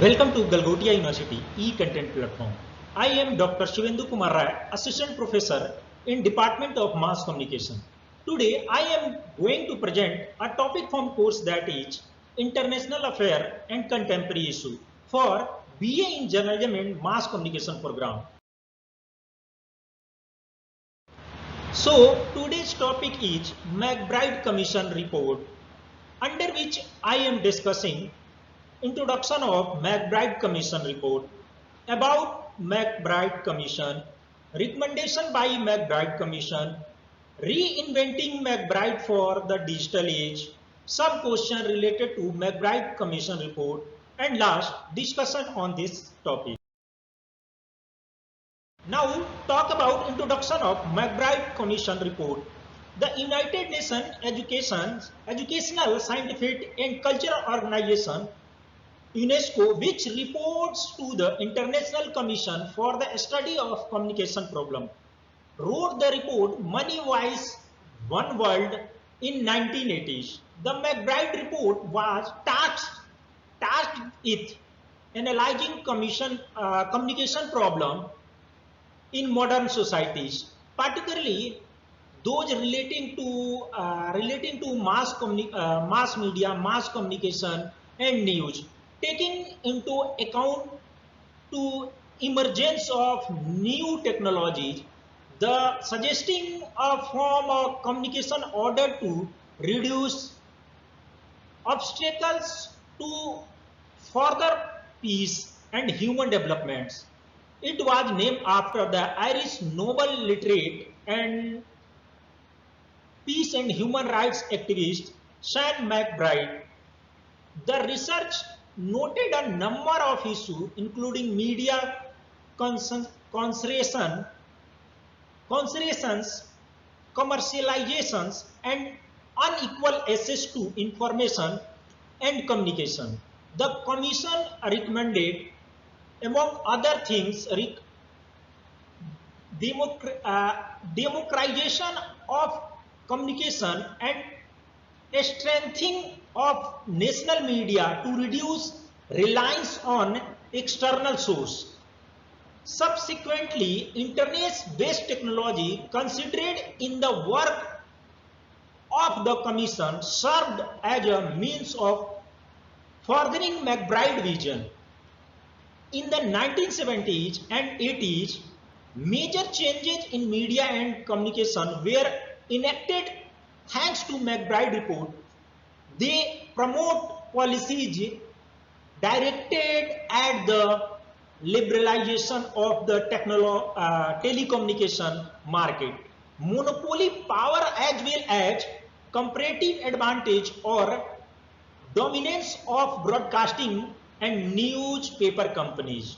Welcome to Galgotia University e-content platform. I am Dr. Shivendu Kumar Rai, Assistant Professor in Department of Mass Communication. Today, I am going to present a topic from course that is International Affair and Contemporary Issue for BA in Journalism and Mass Communication program. So, today's topic is McBride Commission report, under which I am discussing introduction of McBride Commission report, about McBride Commission, recommendation by McBride Commission, reinventing McBride for the digital age, some question related to McBride Commission report, and last discussion on this topic. Now talk about introduction of McBride Commission report. The United Nations Educational, Scientific and Cultural Organization UNESCO, which reports to the International Commission for the Study of Communication Problem, wrote the report Money Wise One World in 1980s. The McBride report was tasked with analyzing communication problem in modern societies, particularly those relating to mass media, mass communication, and news, taking into account to emergence of new technologies, the suggesting a form of communication order to reduce obstacles to further peace and human developments. It was named after the Irish Nobel literate and peace and human rights activist Sean McBride. The research noted a number of issues including media concentrations, commercializations, and unequal access to information and communication. The Commission recommended, among other things, democratization of communication and strengthening of national media to reduce reliance on external source. Subsequently, internet-based technology considered in the work of the Commission served as a means of furthering McBride vision. In the 1970s and 80s, major changes in media and communication were enacted thanks to McBride report. They promote policies directed at the liberalization of the telecommunication market, monopoly power as well as comparative advantage or dominance of broadcasting and newspaper companies.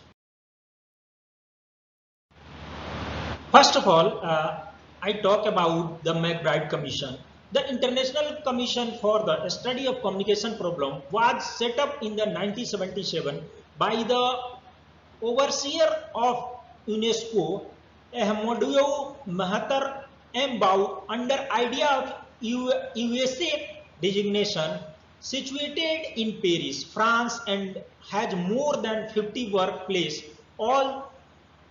First of all, I talk about the McBride Commission. The International Commission for the Study of Communication Problem was set up in the 1977 by the overseer of UNESCO, Ahmadou Mahathir Mbau, under idea of USA designation, situated in Paris, France, and has more than 50 workplaces all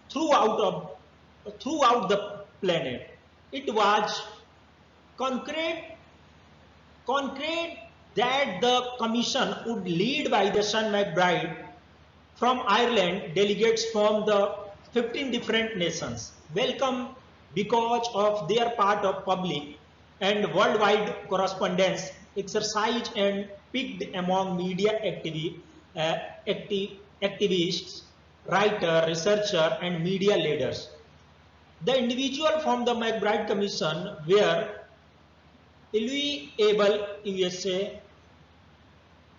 throughout the planet. It was concrete that the Commission would lead by the Sean McBride from Ireland, delegates from the 15 different nations. Welcome because of their part of public and worldwide correspondence exercise and picked among media activists, writers, researchers, and media leaders. The individuals from the McBride Commission were Louis Abel, USA,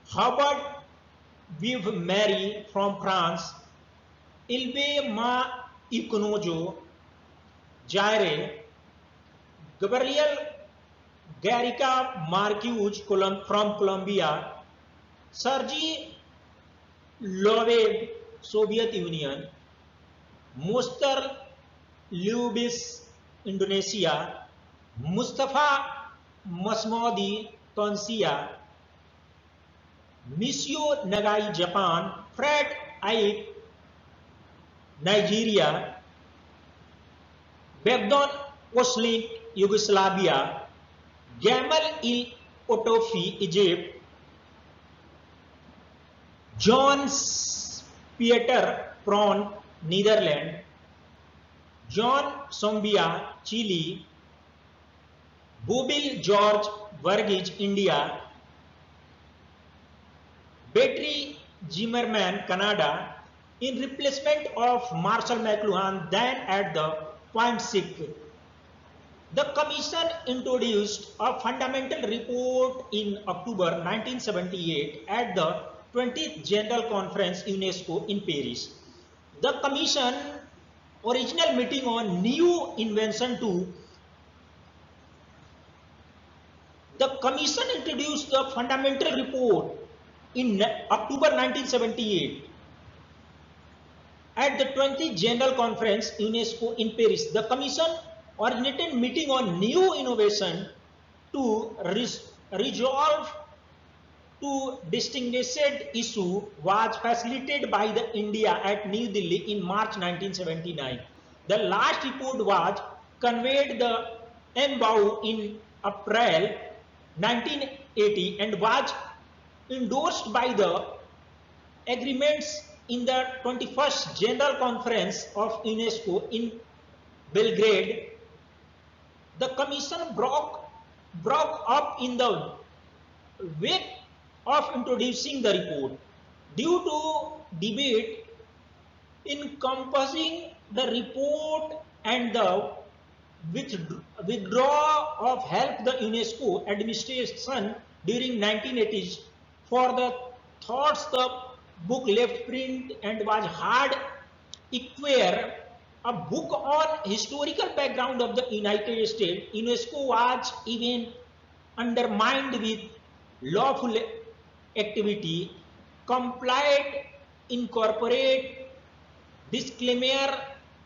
Hubert Vive Marie from France, Ilbe Ma Ikonojo, Jaire, Gabriel Garrica Marquez from Colombia, Sergei Lovev, Soviet Union, Mustar Lubis, Indonesia, Mustafa Masmoudi, Tunisia, Misio Nagai, Japan, Fred Ike, Nigeria; Begdon Oslin, Yugoslavia; Gamal El Otofi, Egypt; John Pieter Pron, Netherlands; John Sombia, Chile; Bobil George Verghese, India; Betty Zimmerman, Canada, in replacement of Marshall McLuhan, then at the Point Sick. The Commission introduced a fundamental report in October 1978 at the 20th General Conference UNESCO in Paris. The Commission original meeting on new invention to the Commission introduced the fundamental report in October 1978 at the 20th General Conference UNESCO in Paris. The Commission originated meeting on new innovation to resolve two distinguished issue was facilitated by the India at New Delhi in March 1979. The last report was conveyed the MBOW in April 1980 and was endorsed by the agreements in the 21st General Conference of UNESCO in Belgrade. The Commission broke up in the wake of introducing the report. Due to debate encompassing the report and the withdrawal of help the UNESCO administration during 1980s for the thoughts the book left print and was hard acquire a book on historical background of the United States. UNESCO was even undermined with lawful activity, complied, incorporate disclaimer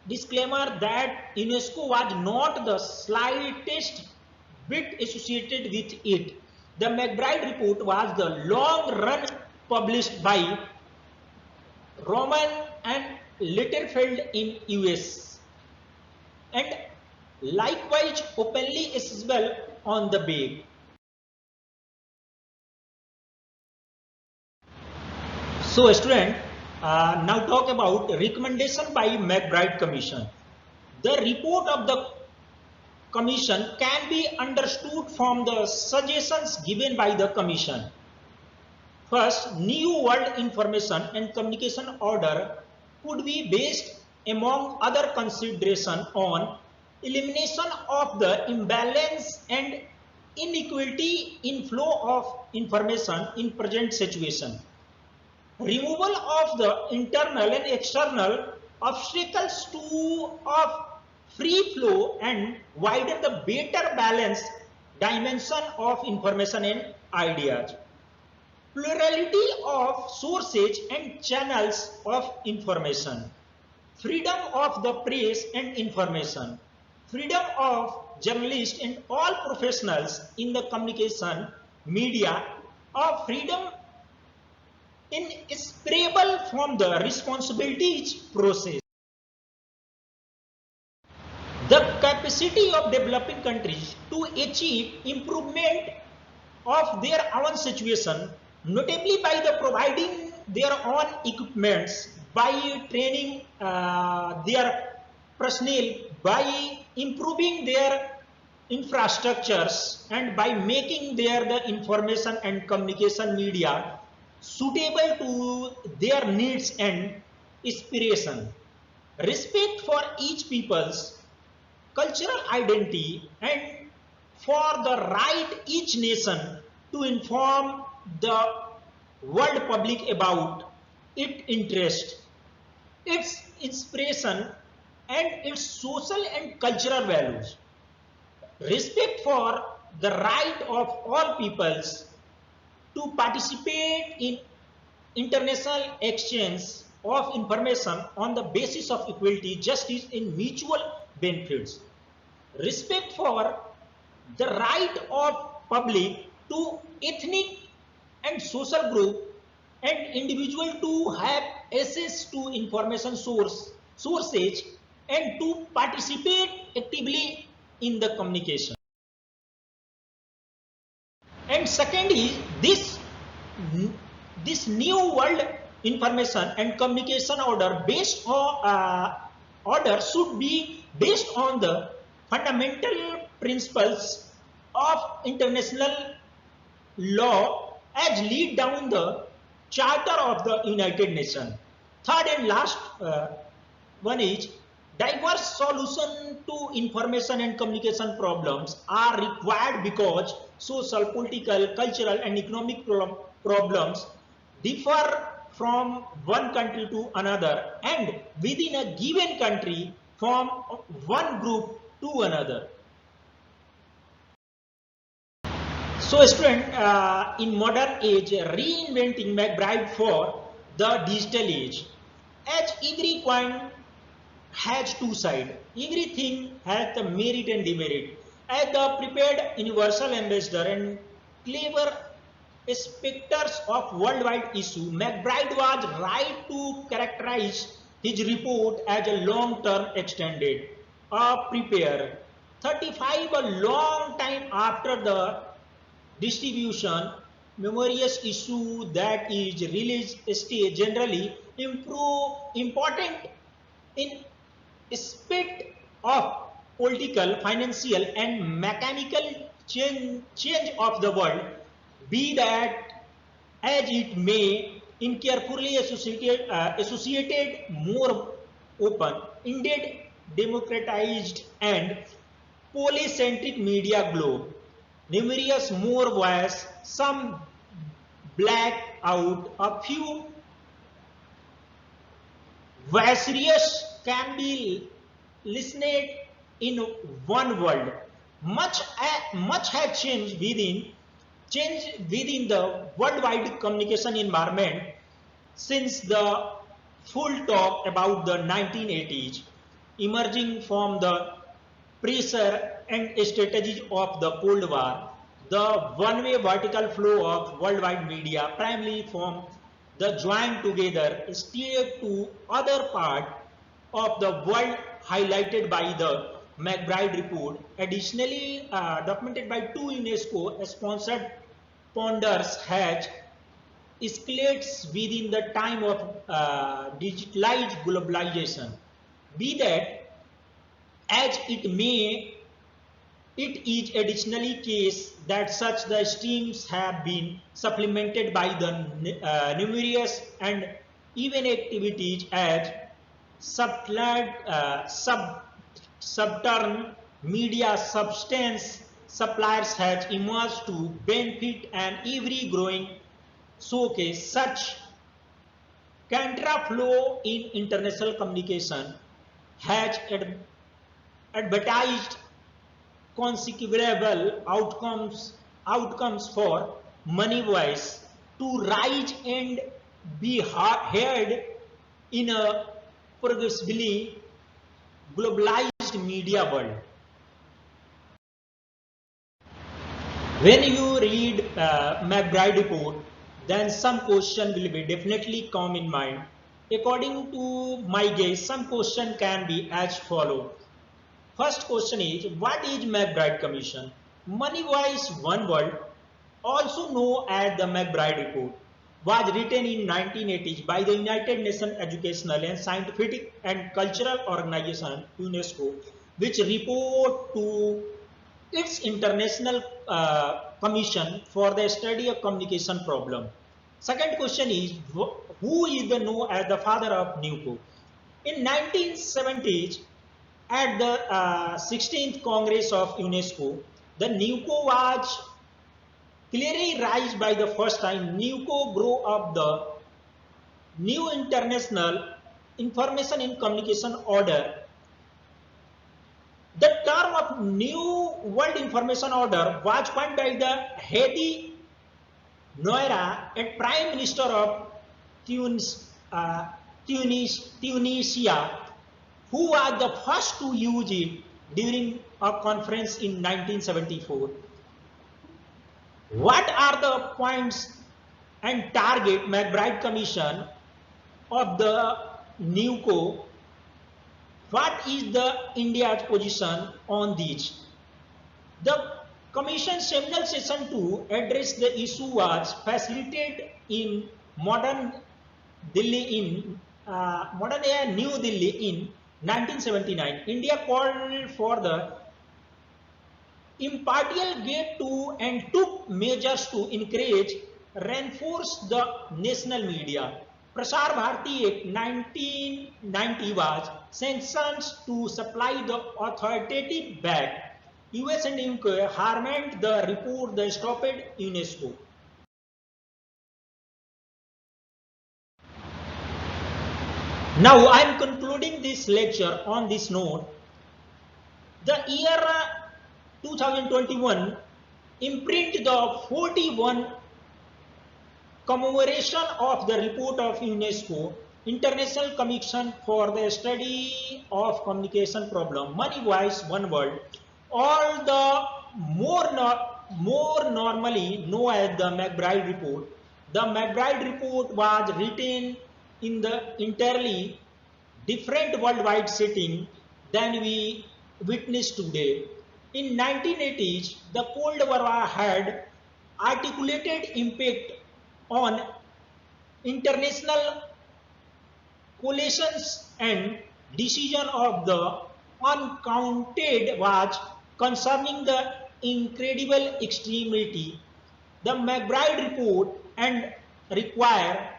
that UNESCO was not the slightest bit associated with it. The McBride report was the long run published by Roman and Litterfeld in US and likewise openly accessible on the web. So student, now talk about recommendation by McBride Commission. The report of the Commission can be understood from the suggestions given by the Commission. First, New World Information and Communication Order could be based, among other considerations, on elimination of the imbalance and inequality in flow of information in present situation, removal of the internal and external obstacles to of free flow, and wider the better balanced dimension of information and ideas, plurality of sources and channels of information, freedom of the press and information, freedom of journalists and all professionals in the communication media, of freedom inseparable from the responsibilities process. The capacity of developing countries to achieve improvement of their own situation, notably by the providing their own equipments, by training their personnel, by improving their infrastructures, and by making the information and communication media suitable to their needs and aspiration. Respect for each people's cultural identity and for the right each nation to inform the world public about its interest, its inspiration, and its social and cultural values. Respect for the right of all peoples to participate in international exchange of information on the basis of equality, justice, and mutual benefits. Respect for the right of public to ethnic and social group and individual to have access to information sources and to participate actively in the communication. And second is this new world information and communication order should be based on the fundamental principles of international law as laid down the Charter of the United Nations. Third and last one is diverse solution to information and communication problems are required because social, political, cultural and economic problems differ from one country to another and within a given country from one group to another. So student, in modern age, reinventing McBride for the digital age. As every coin has two sides, everything has the merit and demerit. As the prepared universal ambassador and clever specters of worldwide issue, McBride was right to characterize his report as a long-term extended or prepared. 35, a long time after the distribution, memorious issue that is release stage generally important in aspect of political, financial and mechanical change of the world, be that as it may, in carefully associated more open, indeed democratized and polycentric media globe. Numerous more voice, some black out, a few voices can be listened in one world. Much has changed within the worldwide communication environment since the full talk about the 1980s, emerging from the pressure and strategies of the Cold War, the one-way vertical flow of worldwide media, primarily from the joined together state to other part of the world highlighted by the McBride report, additionally documented by two UNESCO-sponsored ponders has escalates within the time of digitalized globalization. Be that as it may, it is additionally case that such the streams have been supplemented by the numerous and even activities as subterm media substance suppliers has emerged to benefit and every growing showcase such contra flow in international communication has advertised consequential outcomes for money voice to rise and be heard in a progressively globalized media world. When you read McBride report, then some question will be definitely come in mind. According to my guess, some question can be as follow. First question is, what is McBride Commission? Money-wise one word, also known as the McBride Report, was written in 1980s by the United Nations Educational and Scientific and Cultural Organization, UNESCO, which report to its international commission for the study of communication problem. Second question is, who is known as the father of NUCO? In 1970s, at the 16th Congress of UNESCO, the NUCO was clearly raised by the first time. NUCO grew up the New International Information and Communication Order. The term of New World Information Order was coined by the Hedi Noira, a Prime Minister of Tunisia, who was the first to use it during a conference in 1974. What are the points and target McBride Commission of the NUCO. What is the India's position on these? The Commission's seminal session to address the issue was facilitated in modern New Delhi in 1979. India called for the impartial gate to and took measures to encourage, reinforce the national media. Prasar Bharati Act 1990 was sanctioned to supply the authoritative back. US and UK harmed the report that stopped UNESCO. Now I am concluding this lecture on this note. The year 2021 imprint the 41 commemoration of the report of UNESCO, International Commission for the Study of Communication Problem, One Voice, One World, all the more normally known as the McBride Report. The McBride Report was written in the entirely different worldwide setting than we witness today. In 1980s, the Cold War had articulated impact on international coalitions and decision of the uncounted was concerning the incredible extremity. The McBride Report and require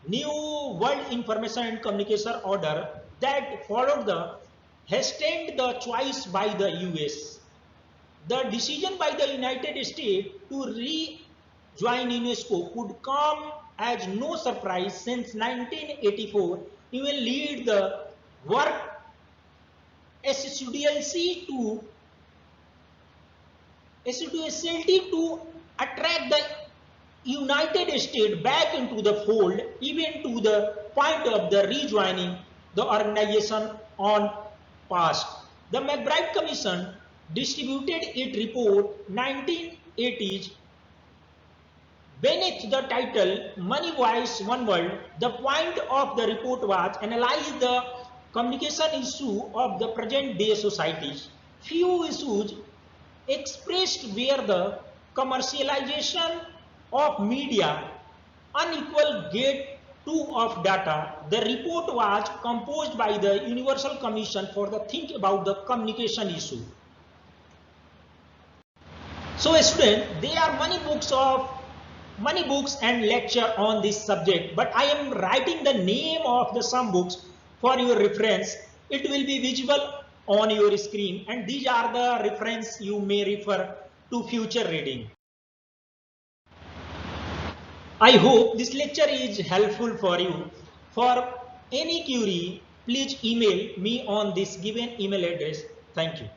new World Information and Communication Order that followed the hastened the choice by the US. The decision by the United States to rejoin UNESCO could come as no surprise since 1984 even lead the work assiduously to attract the United States back into the fold, even to the point of the rejoining the organization on past. The McBride Commission distributed its report 1980s beneath the title One Voice, One World. The point of the report was analyze the communication issue of the present day societies. Few issues expressed were the commercialization of media, unequal gate to of data. The report was composed by the Universal Commission for the think about the communication issue. So students, there are many books and lecture on this subject, but I am writing the name of the some books for your reference. It will be visible on your screen, and these are the reference you may refer to future reading. I hope this lecture is helpful for you. For any query, please email me on this given email address. Thank you.